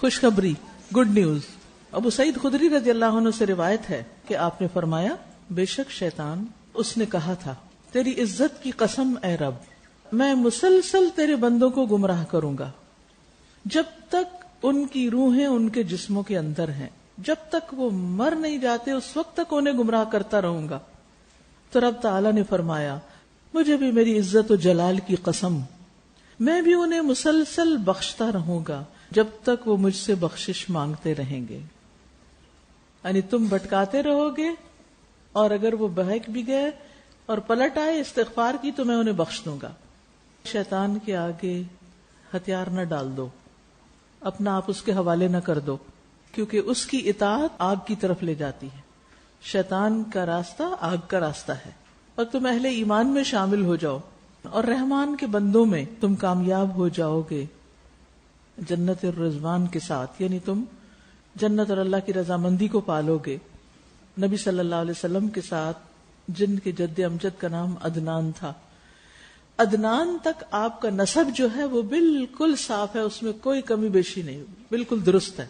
خوشخبری، good news. ابو سعید خدری رضی اللہ عنہ سے روایت ہے کہ آپ نے فرمایا، بے شک شیطان اس نے کہا تھا، تیری عزت کی قسم اے رب، میں مسلسل تیرے بندوں کو گمراہ کروں گا جب تک ان کی روحیں ان کے جسموں کے اندر ہیں، جب تک وہ مر نہیں جاتے اس وقت تک انہیں گمراہ کرتا رہوں گا۔ تو رب تعالی نے فرمایا، مجھے بھی میری عزت و جلال کی قسم، میں بھی انہیں مسلسل بخشتا رہوں گا جب تک وہ مجھ سے بخشش مانگتے رہیں گے۔ یعنی تم بھٹکاتے رہو گے، اور اگر وہ بہک بھی گئے اور پلٹ آئے استغفار کی تو میں انہیں بخش دوں گا۔ شیطان کے آگے ہتھیار نہ ڈال دو، اپنا آپ اس کے حوالے نہ کر دو، کیونکہ اس کی اطاعت آگ کی طرف لے جاتی ہے۔ شیطان کا راستہ آگ کا راستہ ہے، اور تم اہل ایمان میں شامل ہو جاؤ اور رحمان کے بندوں میں تم کامیاب ہو جاؤ گے جنت الرضوان کے ساتھ، یعنی تم جنت اور اللہ کی رضامندی کو پالو گے۔ نبی صلی اللہ علیہ وسلم کے ساتھ جن کے جد امجد کا نام عدنان تھا، عدنان تک آپ کا نسب جو ہے وہ بالکل صاف ہے، اس میں کوئی کمی بیشی نہیں، بالکل درست ہے،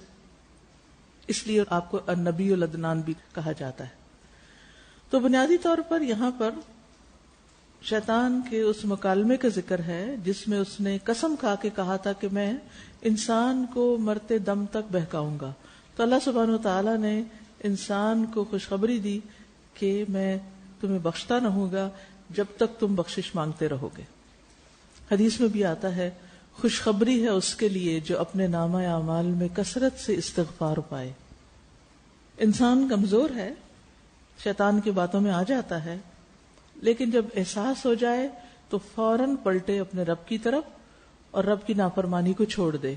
اس لیے آپ کو النبی العدنان بھی کہا جاتا ہے۔ تو بنیادی طور پر یہاں پر شیطان کے اس مکالمے کا ذکر ہے جس میں اس نے قسم کھا کے کہا تھا کہ میں انسان کو مرتے دم تک بہکاؤں گا۔ تو اللہ سبحانہ و تعالیٰ نے انسان کو خوشخبری دی کہ میں تمہیں بخشتا رہوں گا جب تک تم بخشش مانگتے رہو گے۔ حدیث میں بھی آتا ہے، خوشخبری ہے اس کے لیے جو اپنے نامہ اعمال میں کثرت سے استغفار پائے۔ انسان کمزور ہے، شیطان کی باتوں میں آ جاتا ہے، لیکن جب احساس ہو جائے تو فوراً پلٹے اپنے رب کی طرف اور رب کی نافرمانی کو چھوڑ دے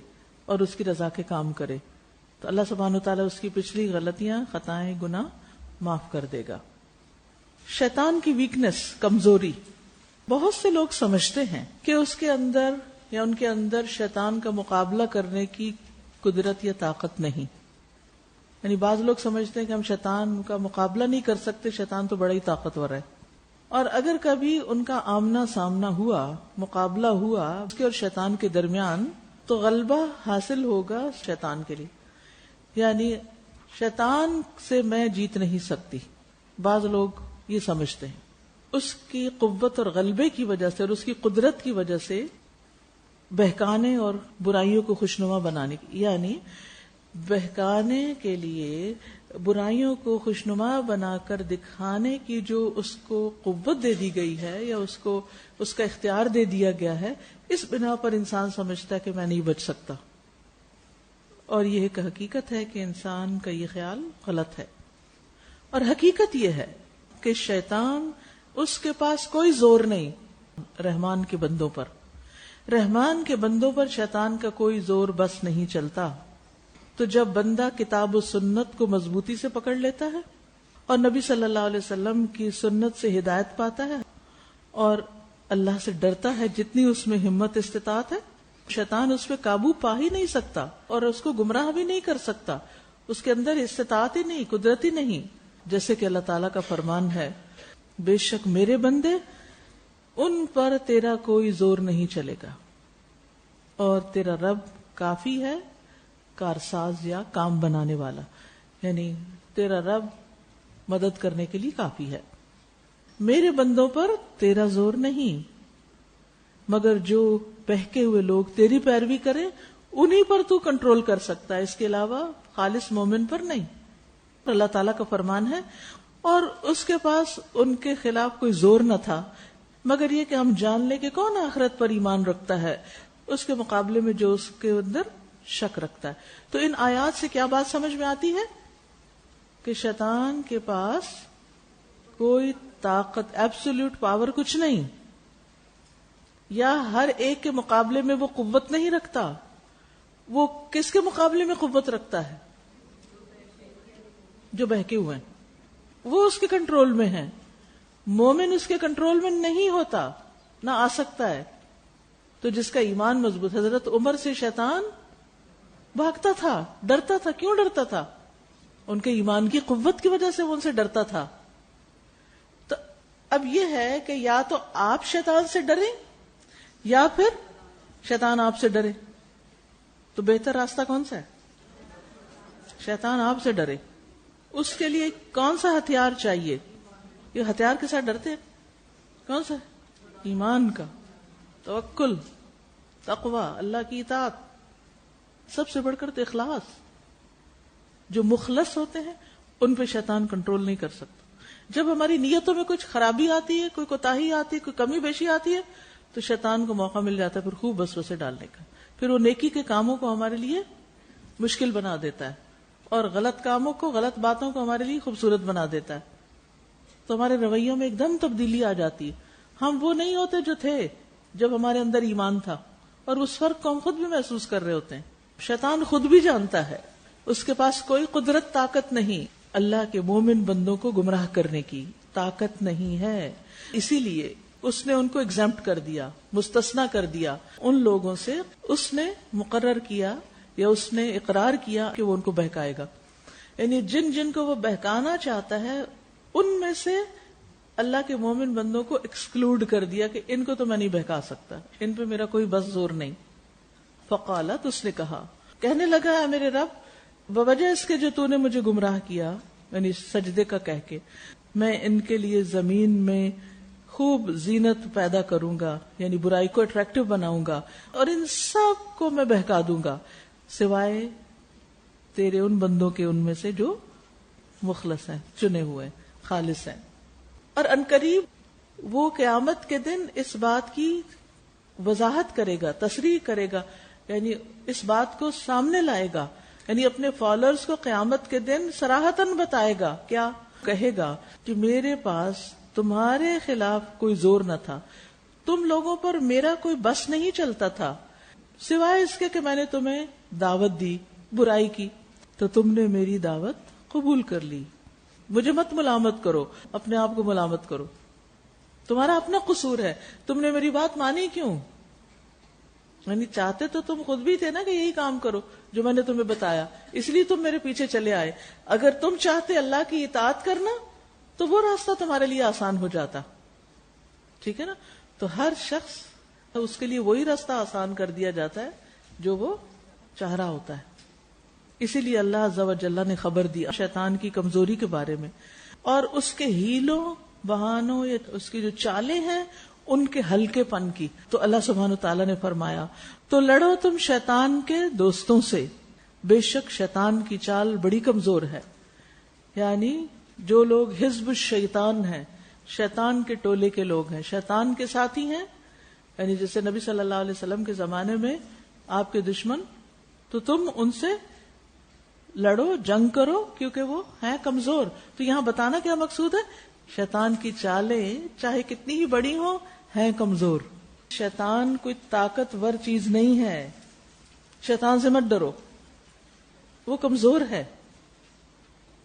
اور اس کی رضا کے کام کرے، تو اللہ سبحانہ وتعالیٰ اس کی پچھلی غلطیاں، خطائیں، گناہ معاف کر دے گا۔ شیطان کی ویکنس، کمزوری، بہت سے لوگ سمجھتے ہیں کہ اس کے اندر یا ان کے اندر شیطان کا مقابلہ کرنے کی قدرت یا طاقت نہیں۔ یعنی بعض لوگ سمجھتے ہیں کہ ہم شیطان کا مقابلہ نہیں کر سکتے، شیطان تو بڑا ہی طاقتور ہے، اور اگر کبھی ان کا آمنا سامنا ہوا، مقابلہ ہوا اس کے اور شیطان کے درمیان، تو غلبہ حاصل ہوگا شیطان کے لیے، یعنی شیطان سے میں جیت نہیں سکتی۔ بعض لوگ یہ سمجھتے ہیں اس کی قوت اور غلبے کی وجہ سے اور اس کی قدرت کی وجہ سے بہکانے اور برائیوں کو خوشنما بنانے کی، یعنی بہکانے کے لیے برائیوں کو خوشنما بنا کر دکھانے کی جو اس کو قوت دے دی گئی ہے یا اس کو اس کا اختیار دے دیا گیا ہے، اس بنا پر انسان سمجھتا ہے کہ میں نہیں بچ سکتا، اور یہ ایک حقیقت ہے کہ انسان کا یہ خیال غلط ہے۔ اور حقیقت یہ ہے کہ شیطان، اس کے پاس کوئی زور نہیں رحمان کے بندوں پر، رحمان کے بندوں پر شیطان کا کوئی زور بس نہیں چلتا۔ تو جب بندہ کتاب و سنت کو مضبوطی سے پکڑ لیتا ہے اور نبی صلی اللہ علیہ وسلم کی سنت سے ہدایت پاتا ہے اور اللہ سے ڈرتا ہے جتنی اس میں ہمت استطاعت ہے، شیطان اس پہ قابو پا ہی نہیں سکتا اور اس کو گمراہ بھی نہیں کر سکتا، اس کے اندر استطاعت ہی نہیں، قدرت ہی نہیں۔ جیسے کہ اللہ تعالیٰ کا فرمان ہے، بے شک میرے بندے، ان پر تیرا کوئی زور نہیں چلے گا، اور تیرا رب کافی ہے، کارساز یا کام بنانے والا، یعنی تیرا رب مدد کرنے کے لیے کافی ہے۔ میرے بندوں پر تیرا زور نہیں، مگر جو بہکے ہوئے لوگ تیری پیروی کریں انہی پر تو کنٹرول کر سکتا ہے، اس کے علاوہ خالص مومن پر نہیں۔ اللہ تعالیٰ کا فرمان ہے، اور اس کے پاس ان کے خلاف کوئی زور نہ تھا، مگر یہ کہ ہم جان لیں کہ کون آخرت پر ایمان رکھتا ہے اس کے مقابلے میں جو اس کے اندر شک رکھتا ہے۔ تو ان آیات سے کیا بات سمجھ میں آتی ہے کہ شیطان کے پاس کوئی طاقت، ایبسولوٹ پاور کچھ نہیں، یا ہر ایک کے مقابلے میں وہ قوت نہیں رکھتا۔ وہ کس کے مقابلے میں قوت رکھتا ہے؟ جو بہکے ہوئے ہیں، وہ اس کے کنٹرول میں ہیں۔ مومن اس کے کنٹرول میں نہیں ہوتا، نہ آ سکتا ہے۔ تو جس کا ایمان مضبوط، حضرت عمر سے شیطان بھاگتا تھا، ڈرتا تھا۔ کیوں ڈرتا تھا؟ ان کے ایمان کی قوت کی وجہ سے وہ ان سے ڈرتا تھا۔ تو اب یہ ہے کہ یا تو آپ شیطان سے ڈریں یا پھر شیطان آپ سے ڈرے، تو بہتر راستہ کون سا ہے؟ شیطان آپ سے ڈرے. اس کے لیے کون سا ہتھیار چاہیے؟ یہ ہتھیار کے ساتھ ڈرتے ہیں کون سا؟ ایمان کا، توکل، تقوی، اللہ کی اطاعت، سب سے بڑھ کر تو اخلاص. جو مخلص ہوتے ہیں ان پہ شیطان کنٹرول نہیں کر سکتا. جب ہماری نیتوں میں کچھ خرابی آتی ہے، کوئی کوتاہی آتی ہے، کوئی کمی بیشی آتی ہے، تو شیطان کو موقع مل جاتا ہے پھر خوب وسوسے ڈالنے کا. پھر وہ نیکی کے کاموں کو ہمارے لیے مشکل بنا دیتا ہے اور غلط کاموں کو، غلط باتوں کو ہمارے لیے خوبصورت بنا دیتا ہے. تو ہمارے رویوں میں ایک دم تبدیلی آ جاتی ہے. ہم وہ نہیں ہوتے جو تھے جب ہمارے اندر ایمان تھا، اور اس فرق کو ہم خود بھی محسوس کر رہے ہوتے ہیں. شیطان خود بھی جانتا ہے اس کے پاس کوئی قدرت، طاقت نہیں اللہ کے مومن بندوں کو گمراہ کرنے کی، طاقت نہیں ہے. اسی لیے اس نے ان کو ایگزمپٹ کر دیا، مستثنا کر دیا ان لوگوں سے. اس نے مقرر کیا یا اس نے اقرار کیا کہ وہ ان کو بہکائے گا. یعنی جن جن کو وہ بہکانا چاہتا ہے ان میں سے اللہ کے مومن بندوں کو ایکسکلوڈ کر دیا کہ ان کو تو میں نہیں بہکا سکتا، ان پہ میرا کوئی بس زور نہیں. فقالت، اس نے کہا، کہنے لگا، ہے میرے رب، بوجہ اس کے جو تو نے مجھے گمراہ کیا، یعنی سجدے کا کہہ کے، میں ان کے لیے زمین میں خوب زینت پیدا کروں گا، یعنی برائی کو اٹریکٹیو بناؤں گا، اور ان سب کو میں بہکا دوں گا سوائے تیرے ان بندوں کے، ان میں سے جو مخلص ہیں، چنے ہوئے، خالص ہیں. اور عنقریب وہ قیامت کے دن اس بات کی وضاحت کرے گا، تصریح کرے گا، یعنی اس بات کو سامنے لائے گا، یعنی اپنے فالوورز کو قیامت کے دن صراحتاً بتائے گا. کیا کہے گا؟ کہ میرے پاس تمہارے خلاف کوئی زور نہ تھا، تم لوگوں پر میرا کوئی بس نہیں چلتا تھا، سوائے اس کے کہ میں نے تمہیں دعوت دی برائی کی، تو تم نے میری دعوت قبول کر لی. مجھے مت ملامت کرو، اپنے آپ کو ملامت کرو، تمہارا اپنا قصور ہے، تم نے میری بات مانی کیوں؟ یعنی چاہتے تو تم خود بھی تھے نا کہ یہی کام کرو جو میں نے تمہیں بتایا، اس لیے تم میرے پیچھے چلے آئے. اگر تم چاہتے اللہ کی اطاعت کرنا تو وہ راستہ تمہارے لیے آسان ہو جاتا. ٹھیک ہے نا؟ تو ہر شخص اس کے لیے وہی راستہ آسان کر دیا جاتا ہے جو وہ چاہ رہا ہوتا ہے. اسی لیے اللہ عز و جل نے خبر دی شیطان کی کمزوری کے بارے میں اور اس کے ہیلوں بہانوں یا اس کی جو چالیں ہیں ان کے ہلکے پن کی. تو اللہ سبحانہ تعالیٰ نے فرمایا، تو لڑو تم شیطان کے دوستوں سے، بے شک شیطان کی چال بڑی کمزور ہے. یعنی جو لوگ حزب الشیطان ہیں، شیطان کے ٹولے کے لوگ ہیں، شیطان کے ساتھی ہیں، یعنی جیسے نبی صلی اللہ علیہ وسلم کے زمانے میں آپ کے دشمن، تو تم ان سے لڑو، جنگ کرو، کیونکہ وہ ہیں کمزور. تو یہاں بتانا کیا مقصود ہے؟ شیطان کی چالیں چاہے کتنی ہی بڑی ہوں ہیں کمزور. شیطان کوئی طاقتور چیز نہیں ہے، شیطان سے مت ڈرو، وہ کمزور ہے.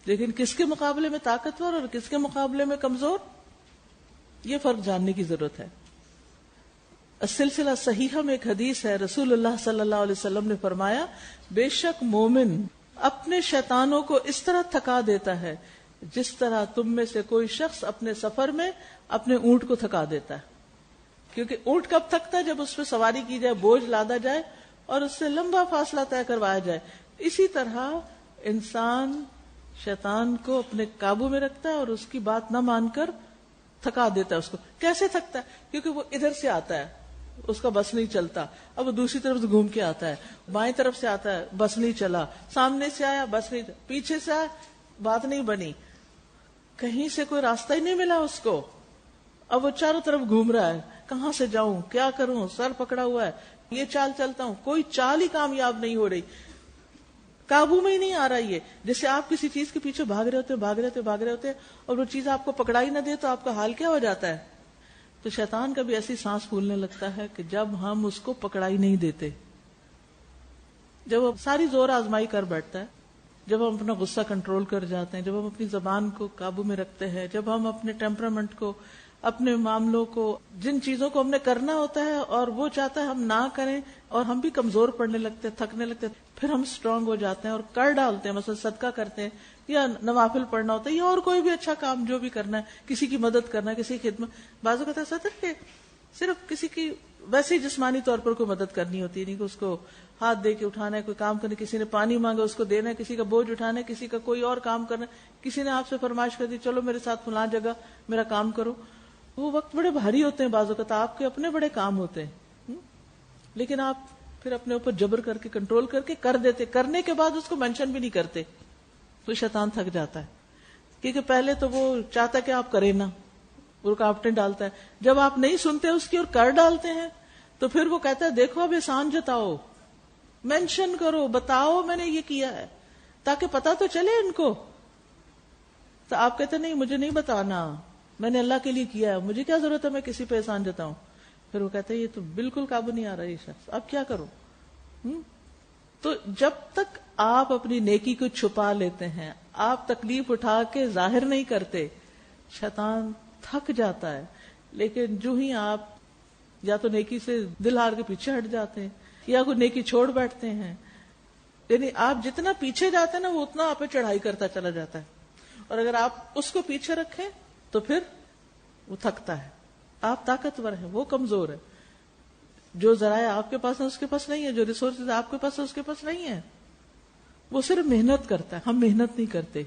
لیکن کس کے مقابلے میں طاقتور اور کس کے مقابلے میں کمزور، یہ فرق جاننے کی ضرورت ہے. السلسلہ صحیحہ میں ایک حدیث ہے، رسول اللہ صلی اللہ علیہ وسلم نے فرمایا، بے شک مومن اپنے شیطانوں کو اس طرح تھکا دیتا ہے جس طرح تم میں سے کوئی شخص اپنے سفر میں اپنے اونٹ کو تھکا دیتا ہے. کیونکہ اونٹ کب تھکتا ہے؟ جب اس پہ سواری کی جائے، بوجھ لادا جائے اور اس سے لمبا فاصلہ طے کروایا جائے. اسی طرح انسان شیطان کو اپنے قابو میں رکھتا ہے اور اس کی بات نہ مان کر تھکا دیتا ہے اس کو. کیسے تھکتا ہے؟ کیونکہ وہ ادھر سے آتا ہے، اس کا بس نہیں چلتا، اب وہ دوسری طرف سے گھوم کے آتا ہے، بائیں طرف سے آتا ہے، بس نہیں چلا، سامنے سے آیا، بس نہیں، پیچھے سے آیا، بات نہیں بنی، کہیں سے کوئی راستہ ہی نہیں ملا اس کو. اب وہ چاروں طرف گھوم رہا ہے، کہاں سے جاؤں، کیا کروں، سر پکڑا ہوا ہے، یہ چال چلتا ہوں، کوئی چال ہی کامیاب نہیں ہو رہی، قابو میں ہی نہیں آ رہا. یہ جیسے آپ کسی چیز کے پیچھے بھاگ رہے ہوتے اور وہ چیز آپ کو پکڑائی نہ دے تو آپ کا حال کیا ہو جاتا ہے. تو شیطان کا بھی ایسی سانس پھولنے لگتا ہے کہ جب ہم اس کو پکڑائی نہیں دیتے، جب وہ ساری زور آزمائی کر بیٹھتا ہے، جب ہم اپنا غصہ کنٹرول کر جاتے ہیں، جب ہم اپنی زبان کو قابو میں رکھتے ہیں، جب ہم اپنے ٹیمپرامنٹ کو، اپنے معاملوں کو، جن چیزوں کو ہم نے کرنا ہوتا ہے اور وہ چاہتا ہے ہم نہ کریں اور ہم بھی کمزور پڑنے لگتے ہیں، تھکنے لگتے ہیں، پھر ہم اسٹرانگ ہو جاتے ہیں اور کر ڈالتے ہیں. مثلا صدقہ کرتے ہیں یا نوافل پڑھنا ہوتا ہے یا اور کوئی بھی اچھا کام جو بھی کرنا ہے، کسی کی مدد کرنا ہے، کسی کی خدمت. بعض اوقات ایسا ہوتا ہے کہ صرف کسی کی ویسے ہی جسمانی طور پر کوئی مدد کرنی ہوتی ہے، نہیں کہ اس کو ہاتھ دے کے اٹھانا ہے، کوئی کام کرنا، کسی نے پانی مانگا اس کو دینا ہے، کسی کا بوجھ اٹھانا ہے، کسی کا کوئی اور کام کرنا ہے، کسی نے آپ سے فرمائش کر دی چلو میرے ساتھ فلاں جگہ میرا کام کرو. وہ وقت بڑے بھاری ہوتے ہیں، بعض اوقات آپ کے اپنے بڑے کام ہوتے ہیں، لیکن آپ پھر اپنے اوپر جبر کر کے کنٹرول کر کے کر دیتے، کرنے کے بعد اس کو مینشن بھی نہیں کرتے. تو شیطان تھک جاتا ہے، کیونکہ پہلے تو وہ چاہتا ہے کہ آپ کریں نہ، وہ رکاوٹیں ڈالتا ہے. جب آپ نہیں سنتے اس کی اور کر ڈالتے ہیں تو پھر وہ کہتا ہے دیکھو اب احسان جتاؤ، مینشن کرو، بتاؤ میں نے یہ کیا ہے تاکہ پتا تو چلے ان کو. تو آپ کہتے نہیں مجھے نہیں بتانا، میں نے اللہ کے لیے کیا ہے، مجھے کیا ضرورت ہے میں کسی پہ احسان جتاؤں. پھر وہ کہتے ہیں یہ تو بالکل قابو نہیں آ رہا یہ شخص، اب کیا کروں. تو جب تک آپ اپنی نیکی کو چھپا لیتے ہیں، آپ تکلیف اٹھا کے ظاہر نہیں کرتے، شیطان تھک جاتا ہے. لیکن جو ہی آپ یا تو نیکی سے دل ہار کے پیچھے ہٹ جاتے ہیں یا کوئی نیکی چھوڑ بیٹھتے ہیں، یعنی آپ جتنا پیچھے جاتے ہیں نا وہ اتنا آپ پہ چڑھائی کرتا چلا جاتا ہے. اور اگر آپ اس کو پیچھے رکھیں تو پھر وہ تھکتا ہے. آپ طاقتور ہیں، وہ کمزور ہے. جو ذرائع آپ کے پاس ہیں اس کے پاس نہیں ہے، جو ریسورسز آپ کے پاس ہیں اس کے پاس نہیں ہے. وہ صرف محنت کرتا ہے، ہم محنت نہیں کرتے.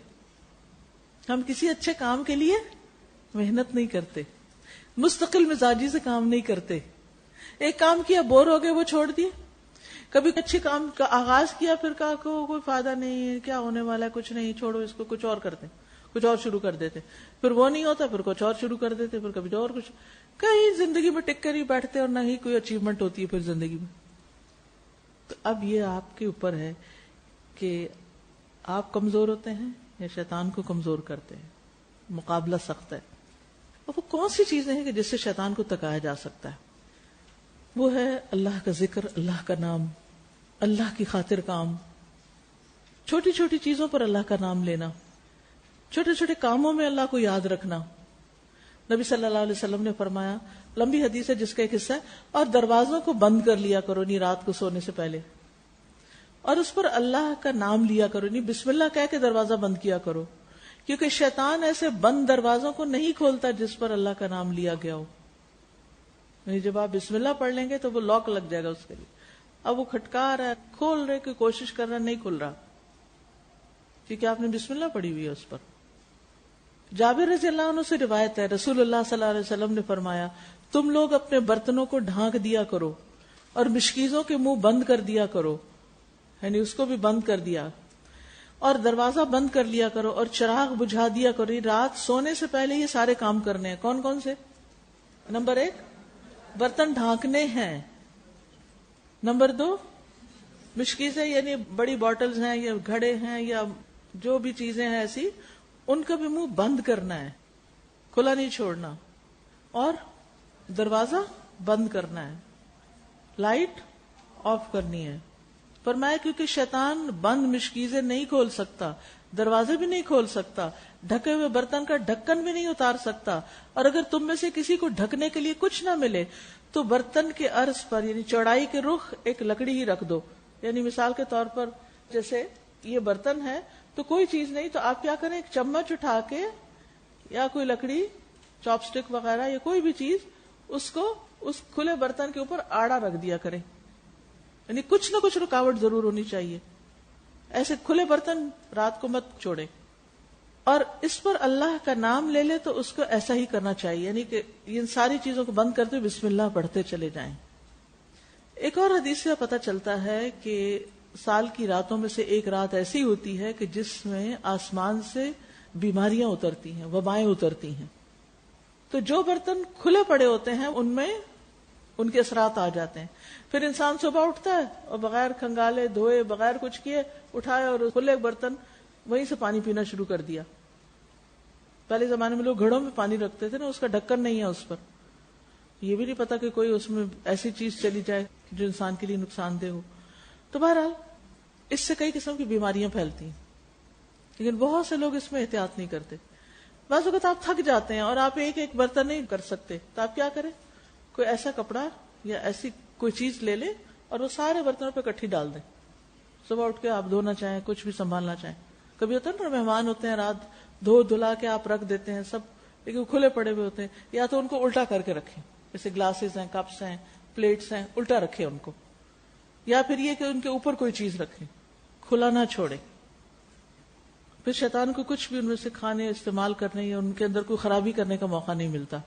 ہم کسی اچھے کام کے لیے محنت نہیں کرتے، مستقل مزاجی سے کام نہیں کرتے. ایک کام کیا بور ہو گئے وہ چھوڑ دیے. کبھی اچھے کام کا آغاز کیا پھر کہا کوئی فائدہ نہیں ہے، کیا ہونے والا ہے، کچھ نہیں، چھوڑو اس کو، کچھ اور کرتے، کچھ اور شروع کر دیتے. پھر وہ نہیں ہوتا پھر کچھ اور شروع کر دیتے، پھر کبھی اور کچھ. کہیں زندگی میں ٹک کر ہی بیٹھتے اور نہ ہی کوئی اچیومنٹ ہوتی ہے پھر زندگی میں. تو اب یہ آپ کے اوپر ہے کہ آپ کمزور ہوتے ہیں یا شیطان کو کمزور کرتے ہیں. مقابلہ سخت ہے. اور وہ کون سی چیزیں ہیں کہ جس سے شیطان کو تکایا جا سکتا ہے؟ وہ ہے اللہ کا ذکر، اللہ کا نام، اللہ کی خاطر کام، چھوٹی چھوٹی چیزوں پر اللہ کا نام لینا، چھوٹے چھوٹے کاموں میں اللہ کو یاد رکھنا. نبی صلی اللہ علیہ وسلم نے فرمایا، لمبی حدیث ہے جس کا ایک حصہ ہے، اور دروازوں کو بند کر لیا کرو نہیں رات کو سونے سے پہلے، اور اس پر اللہ کا نام لیا کرو نہیں، بسم اللہ کہہ کے دروازہ بند کیا کرو، کیونکہ شیطان ایسے بند دروازوں کو نہیں کھولتا جس پر اللہ کا نام لیا گیا ہو. یعنی جب آپ بسم اللہ پڑھ لیں گے تو وہ لاک لگ جائے گا اس کے لیے. اب وہ کھٹکا رہا ہے، کھول رہے کی کوشش کر رہا، نہیں کھل رہا کیونکہ آپ نے بسم اللہ پڑھی ہوئی ہے اس پر. جابر رضی اللہ عنہ سے روایت ہے، رسول اللہ صلی اللہ علیہ وسلم نے فرمایا، تم لوگ اپنے برتنوں کو ڈھانک دیا کرو اور مشکیزوں کے منہ بند کر دیا کرو، یعنی اس کو بھی بند کر دیا، اور دروازہ بند کر لیا کرو اور چراغ بجھا دیا کرو. رات سونے سے پہلے یہ سارے کام کرنے ہیں. کون کون سے؟ نمبر 1 برتن ڈھانکنے ہیں، نمبر 2 مشکیزیں یعنی بڑی بوٹلز ہیں یا گھڑے ہیں یا جو بھی چیزیں ہیں ایسی، ان کا بھی منہ بند کرنا ہے، کھلا نہیں چھوڑنا، اور دروازہ بند کرنا ہے، لائٹ آف کرنی ہے. فرمایا کیونکہ شیطان بند مشکیزیں نہیں کھول سکتا، دروازے بھی نہیں کھول سکتا، ڈھکے ہوئے برتن کا ڈھکن بھی نہیں اتار سکتا، اور اگر تم میں سے کسی کو ڈھکنے کے لیے کچھ نہ ملے تو برتن کے عرض پر یعنی چوڑائی کے رخ ایک لکڑی ہی رکھ دو. یعنی مثال کے طور پر جیسے یہ برتن ہے تو کوئی چیز نہیں تو آپ کیا کریں، ایک چمچ اٹھا کے یا کوئی لکڑی چاپ سٹک وغیرہ یا کوئی بھی چیز اس کو اس کھلے برتن کے اوپر آڑا رکھ دیا کریں. یعنی کچھ نہ کچھ رکاوٹ ضرور ہونی چاہیے. ایسے کھلے برتن رات کو مت چھوڑے، اور اس پر اللہ کا نام لے لے تو اس کو ایسا ہی کرنا چاہیے، یعنی کہ ان ساری چیزوں کو بند کرتے بسم اللہ پڑھتے چلے جائیں. ایک اور حدیث سے پتہ چلتا ہے کہ سال کی راتوں میں سے ایک رات ایسی ہوتی ہے کہ جس میں آسمان سے بیماریاں اترتی ہیں، وبائیں اترتی ہیں. تو جو برتن کھلے پڑے ہوتے ہیں ان میں ان کے اثرات آ جاتے ہیں. پھر انسان صبح اٹھتا ہے اور بغیر کھنگالے دھوئے بغیر کچھ کیے اٹھائے اور کھلے برتن وہیں سے پانی پینا شروع کر دیا. پہلے زمانے میں لوگ گھڑوں میں پانی رکھتے تھے نا، اس کا ڈھکن نہیں ہے اس پر، یہ بھی نہیں پتا کہ کوئی اس میں ایسی چیز چلی جائے جو انسان کے لیے نقصان دہ ہو. تو بہرحال اس سے کئی قسم کی بیماریاں پھیلتی ہیں، لیکن بہت سے لوگ اس میں احتیاط نہیں کرتے. بعض اوقات آپ تھک جاتے ہیں اور آپ ایک ایک برتن نہیں کر سکتے تو آپ کیا کریں، کوئی ایسا کپڑا یا ایسی کوئی چیز لے لیں اور وہ سارے برتنوں پہ کٹھی ڈال دیں. صبح اٹھ کے آپ دھونا چاہیں، کچھ بھی سنبھالنا چاہیں. کبھی ہوتا ہے نا مہمان ہوتے ہیں رات دھلا کے آپ رکھ دیتے ہیں سب، لیکن وہ کھلے پڑے ہوئے ہوتے ہیں، یا تو ان کو الٹا کر کے رکھیں جیسے گلاسز ہیں، کپس ہیں، پلیٹس ہیں، الٹا رکھے ان کو، یا پھر یہ کہ ان کے اوپر کوئی چیز رکھے، کھلا نہ چھوڑے. پھر شیطان کو کچھ بھی ان میں سے کھانے، استعمال کرنے یا ان کے اندر کوئی خرابی کرنے کا موقع نہیں ملتا.